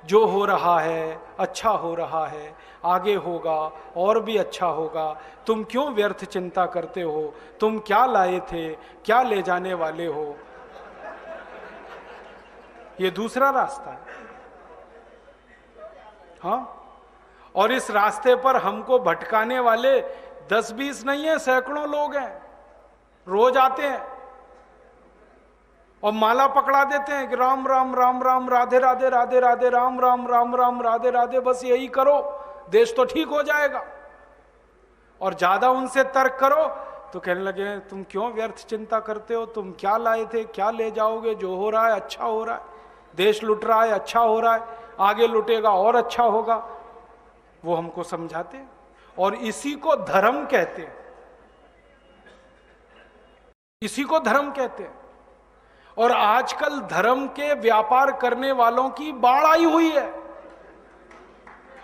जो हो रहा है अच्छा हो रहा है, आगे होगा और भी अच्छा होगा, तुम क्यों व्यर्थ चिंता करते हो, तुम क्या लाए थे, क्या ले जाने वाले हो। ये दूसरा रास्ता है। हाँ, और इस रास्ते पर हमको भटकाने वाले 10-20 नहीं है, सैकड़ों लोग हैं, रोज आते हैं और माला पकड़ा देते हैं कि राम राम राम राम, राधे राधे राधे राधे, राम राम राम राम, राधे राधे, बस यही करो देश तो ठीक हो जाएगा। और ज्यादा उनसे तर्क करो तो कहने लगे तुम क्यों व्यर्थ चिंता करते हो, तुम क्या लाए थे, क्या ले जाओगे, जो हो रहा है अच्छा हो रहा है, देश लुट रहा है अच्छा हो रहा है, आगे लुटेगा और अच्छा होगा। वो हमको समझाते हैं और इसी को धर्म कहते हैं, इसी को धर्म कहते हैं। और आजकल धर्म के व्यापार करने वालों की बाढ़ आई हुई है।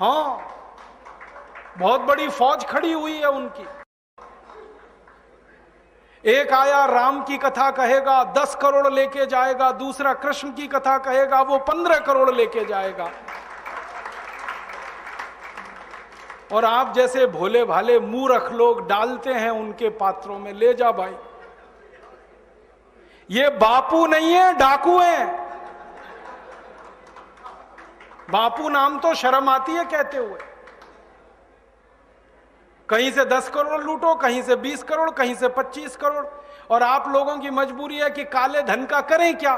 हाँ, बहुत बड़ी फौज खड़ी हुई है उनकी। एक आया राम की कथा कहेगा 10 करोड़ लेके जाएगा, दूसरा कृष्ण की कथा कहेगा वो 15 करोड़ लेके जाएगा। और आप जैसे भोले भाले मूर्ख लोग डालते हैं उनके पात्रों में, ले जा भाई। ये बापू नहीं है, डाकू हैं। बापू नाम तो शर्म आती है कहते हुए। कहीं से 10 करोड़ लूटो, कहीं से 20 करोड़, कहीं से 25 करोड़। और आप लोगों की मजबूरी है कि काले धन का करें क्या,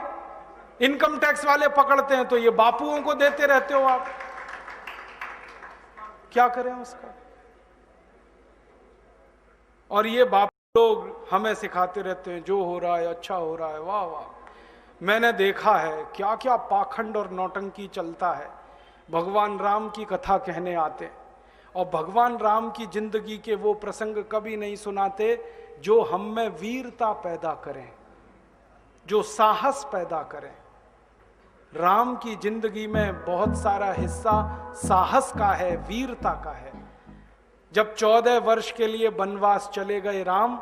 इनकम टैक्स वाले पकड़ते हैं तो ये बापुओं को देते रहते हो आप, क्या करें उसका। और ये बापू लोग हमें सिखाते रहते हैं जो हो रहा है अच्छा हो रहा है। वाह वाह, मैंने देखा है क्या क्या पाखंड और नौटंकी चलता है। भगवान राम की कथा कहने आते और भगवान राम की जिंदगी के वो प्रसंग कभी नहीं सुनाते जो हम में वीरता पैदा करें, जो साहस पैदा करें। राम की जिंदगी में बहुत सारा हिस्सा साहस का है, वीरता का है। जब 14 वर्ष के लिए वनवास चले गए राम,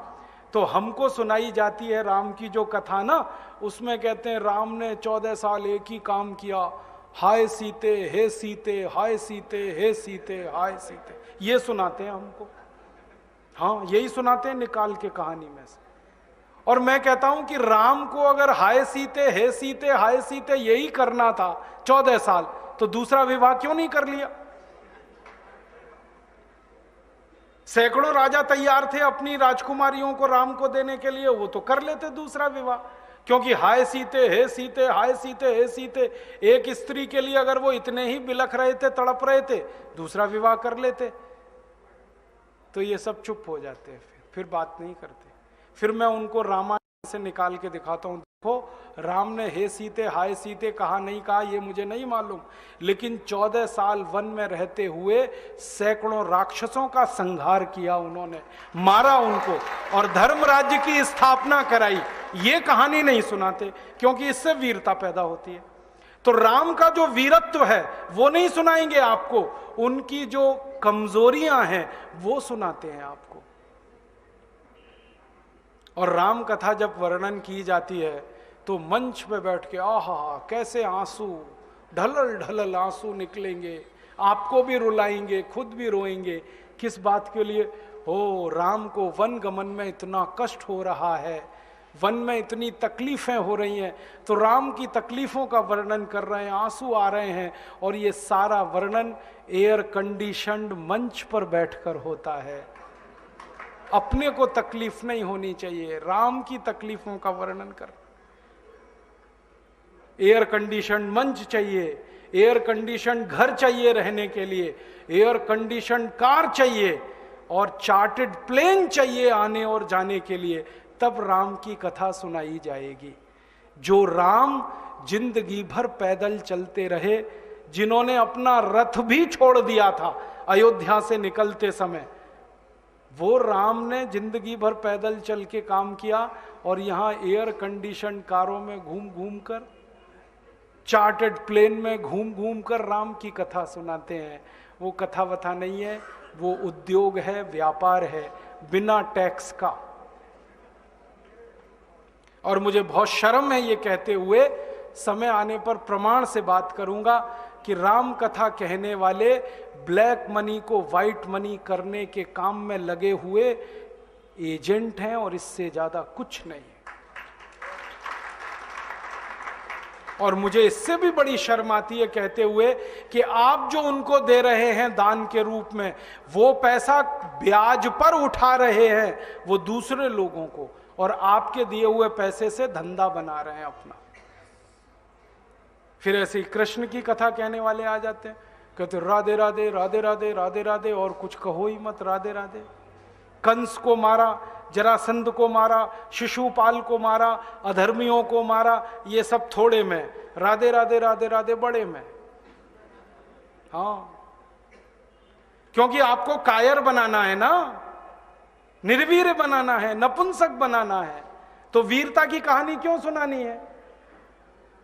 तो हमको सुनाई जाती है राम की जो कथा ना, उसमें कहते हैं राम ने 14 साल एक ही काम किया, हाय सीते हे सीते, हाय सीते हे सीते, हाय सीते, ये सुनाते हैं हमको। हाँ, यही सुनाते हैं निकाल के कहानी में से। और मैं कहता हूं कि राम को अगर हाय सीते हे सीते हाय सीते यही करना था 14 साल, तो दूसरा विवाह क्यों नहीं कर लिया। सैकड़ों राजा तैयार थे अपनी राजकुमारियों को राम को देने के लिए, वो तो कर लेते दूसरा विवाह। क्योंकि हाय सीते हे सीते, हाय सीते हे सीते, एक स्त्री के लिए अगर वो इतने ही बिलख रहे थे, तड़प रहे थे, दूसरा विवाह कर लेते। तो ये सब चुप हो जाते हैं, फिर बात नहीं करते। फिर मैं उनको रामायण से निकाल के दिखाता हूं, देखो राम ने हे सीते हाय सीते कहा नहीं कहा ये मुझे नहीं मालूम, लेकिन 14 साल वन में रहते हुए सैकड़ों राक्षसों का संहार किया उन्होंने, मारा उनको और धर्म राज्य की स्थापना कराई। ये कहानी नहीं सुनाते क्योंकि इससे वीरता पैदा होती है। तो राम का जो वीरत्व है वो नहीं सुनाएंगे आपको, उनकी जो कमजोरियां हैं वो सुनाते हैं आपको। और राम कथा जब वर्णन की जाती है तो मंच पे बैठ के आहा कैसे आंसू, ढलल ढलल आंसू निकलेंगे, आपको भी रुलाएंगे, खुद भी रोएंगे। किस बात के लिए? हो, राम को वन गमन में इतना कष्ट हो रहा है, वन में इतनी तकलीफें हो रही हैं, तो राम की तकलीफों का वर्णन कर रहे हैं, आंसू आ रहे हैं। और ये सारा वर्णन एयर कंडीशनड मंच पर बैठकर होता है। अपने को तकलीफ नहीं होनी चाहिए, राम की तकलीफों का वर्णन कर। एयर कंडीशन मंच चाहिए, एयर कंडीशन घर चाहिए रहने के लिए, एयर कंडीशन कार चाहिए और चार्टर्ड प्लेन चाहिए आने और जाने के लिए, तब राम की कथा सुनाई जाएगी। जो राम जिंदगी भर पैदल चलते रहे, जिन्होंने अपना रथ भी छोड़ दिया था अयोध्या से निकलते समय, वो राम ने जिंदगी भर पैदल चल के काम किया और यहां एयर कंडीशन कारों में घूम घूम कर, चार्टर्ड प्लेन में घूम घूम कर राम की कथा सुनाते हैं। वो कथा वथा नहीं है, वो उद्योग है, व्यापार है, बिना टैक्स का। और मुझे बहुत शर्म है ये कहते हुए, समय आने पर प्रमाण से बात करूंगा कि राम कथा कहने वाले ब्लैक मनी को व्हाइट मनी करने के काम में लगे हुए एजेंट हैं और इससे ज्यादा कुछ नहीं है। और मुझे इससे भी बड़ी शर्म आती है कहते हुए कि आप जो उनको दे रहे हैं दान के रूप में, वो पैसा ब्याज पर उठा रहे हैं वो दूसरे लोगों को, और आपके दिए हुए पैसे से धंधा बना रहे हैं अपना। फिर ऐसे ही कृष्ण की कथा कहने वाले आ जाते हैं, कहते राधे राधे राधे राधे राधे राधे, और कुछ कहो ही मत, राधे राधे। कंस को मारा, जरासंध को मारा, शिशुपाल को मारा, अधर्मियों को मारा, ये सब थोड़े में, राधे राधे राधे राधे बड़े में। हाँ, क्योंकि आपको कायर बनाना है ना, निर्वीर बनाना है, नपुंसक बनाना है, तो वीरता की कहानी क्यों सुनानी है?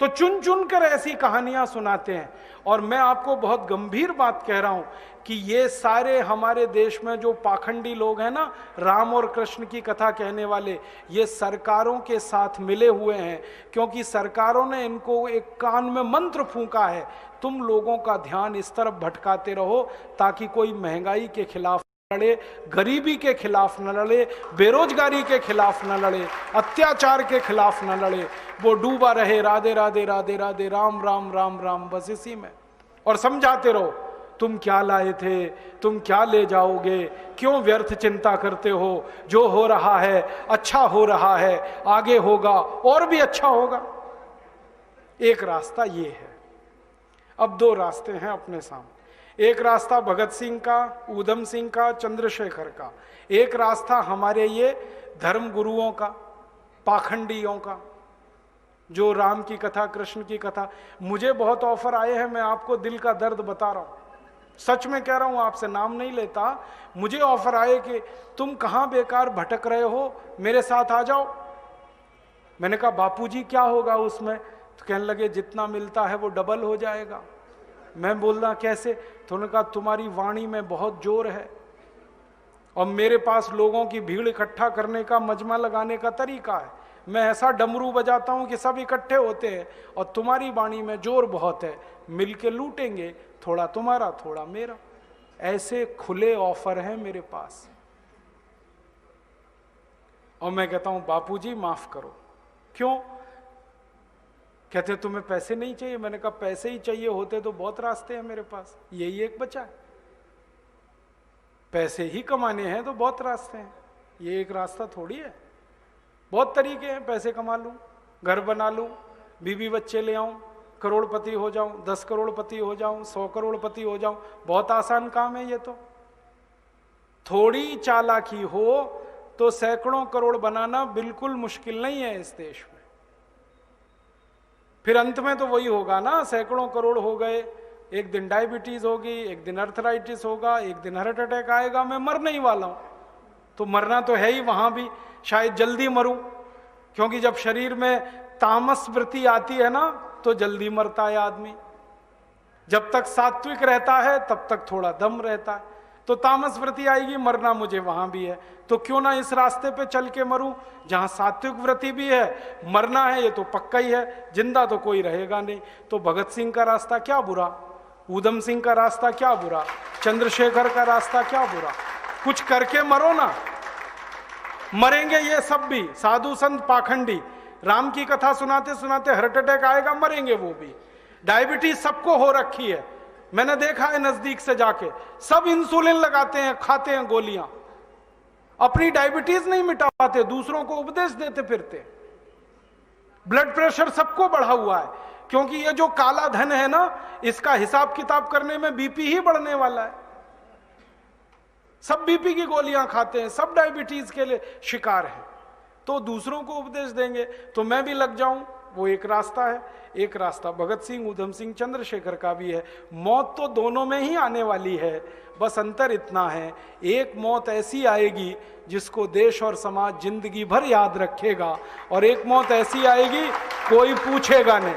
तो चुन चुन कर ऐसी कहानियां सुनाते हैं। और मैं आपको बहुत गंभीर बात कह रहा हूं कि ये सारे हमारे देश में जो पाखंडी लोग हैं ना, राम और कृष्ण की कथा कहने वाले, ये सरकारों के साथ मिले हुए हैं, क्योंकि सरकारों ने इनको एक कान में मंत्र फूंका है, तुम लोगों का ध्यान इस तरफ भटकाते रहो ताकि कोई महंगाई के खिलाफ लड़े, गरीबी के खिलाफ न लड़े, बेरोजगारी के खिलाफ न लड़े, अत्याचार के खिलाफ न लड़े, वो डूबा रहे राधे राधे राधे राधे राम राम राम राम, बस इसी में। और समझाते रहो, तुम क्या लाए थे, तुम क्या ले जाओगे, क्यों व्यर्थ चिंता करते हो, जो हो रहा है अच्छा हो रहा है, आगे होगा और भी अच्छा होगा। एक रास्ता ये है। अब दो रास्ते हैं अपने सामने, एक रास्ता भगत सिंह का, ऊधम सिंह का, चंद्रशेखर का, एक रास्ता हमारे ये धर्म गुरुओं का, पाखंडियों का, जो राम की कथा, कृष्ण की कथा। मुझे बहुत ऑफर आए हैं, मैं आपको दिल का दर्द बता रहा हूं, सच में कह रहा हूं, आपसे नाम नहीं लेता। मुझे ऑफर आए कि तुम कहां बेकार भटक रहे हो, मेरे साथ आ जाओ। मैंने कहा बापूजी क्या होगा उसमें? तो कहने लगे जितना मिलता है वो डबल हो जाएगा। मैं बोलना कैसे? तो उन्होंने कहा तुम्हारी वाणी में बहुत जोर है और मेरे पास लोगों की भीड़ इकट्ठा करने का, मजमा लगाने का तरीका है। मैं ऐसा डमरू बजाता हूं कि सब इकट्ठे होते हैं, और तुम्हारी वाणी में जोर बहुत है, मिलके लूटेंगे, थोड़ा तुम्हारा थोड़ा मेरा। ऐसे खुले ऑफर हैं मेरे पास। और मैं कहता हूं बापूजी माफ करो। क्यों? कहते तुम्हें पैसे नहीं चाहिए। मैंने कहा पैसे ही चाहिए होते तो बहुत रास्ते हैं मेरे पास, यही एक बचा है। पैसे ही कमाने हैं तो बहुत रास्ते हैं, ये एक रास्ता थोड़ी है। बहुत तरीके हैं, पैसे कमा लूं, घर बना लूं, बीवी बच्चे ले आऊं, करोड़पति हो जाऊं, 10 करोड़पति हो जाऊं, 100 करोड़पति हो जाऊं। बहुत आसान काम है ये तो। थोड़ी चालाकी हो तो सैकड़ों करोड़ बनाना बिल्कुल मुश्किल नहीं है इस देश में। फिर अंत में तो वही होगा ना, सैकड़ों करोड़ हो गए, एक दिन डायबिटीज होगी, एक दिन अर्थराइटिस होगा, एक दिन हार्ट अटैक आएगा, मैं मरने ही वाला हूं। तो मरना तो है ही, वहां भी शायद जल्दी मरूं, क्योंकि जब शरीर में तामस वृत्ति आती है ना तो जल्दी मरता है आदमी। जब तक सात्विक रहता है तब तक थोड़ा दम रहता है, तो तामस वृत्ति आएगी, मरना मुझे वहां भी है। तो क्यों ना इस रास्ते पे चल के मरूं जहां सात्विक वृत्ति भी है, मरना है ये तो पक्का ही है, जिंदा तो कोई रहेगा नहीं। तो भगत सिंह का रास्ता क्या बुरा, ऊधम सिंह का रास्ता क्या बुरा, चंद्रशेखर का रास्ता क्या बुरा? कुछ करके मरो ना। मरेंगे ये सब भी, साधु संत पाखंडी, राम की कथा सुनाते सुनाते हार्ट अटैक आएगा, मरेंगे वो भी। डायबिटीज सबको हो रखी है, मैंने देखा है नजदीक से जाके, सब इंसुलिन लगाते हैं, खाते हैं गोलियां, अपनी डायबिटीज नहीं मिटा पाते, दूसरों को उपदेश देते फिरते। ब्लड प्रेशर सबको बढ़ा हुआ है, क्योंकि ये जो काला धन है ना, इसका हिसाब किताब करने में बीपी ही बढ़ने वाला है। सब बीपी की गोलियां खाते हैं, सब डायबिटीज के लिए शिकार हैं, तो दूसरों को उपदेश देंगे तो मैं भी लग जाऊं, वो एक रास्ता है। एक रास्ता भगत सिंह, ऊधम सिंह, चंद्रशेखर का भी है। मौत तो दोनों में ही आने वाली है, बस अंतर इतना है, एक मौत ऐसी आएगी जिसको देश और समाज जिंदगी भर याद रखेगा, और एक मौत ऐसी आएगी कोई पूछेगा नहीं।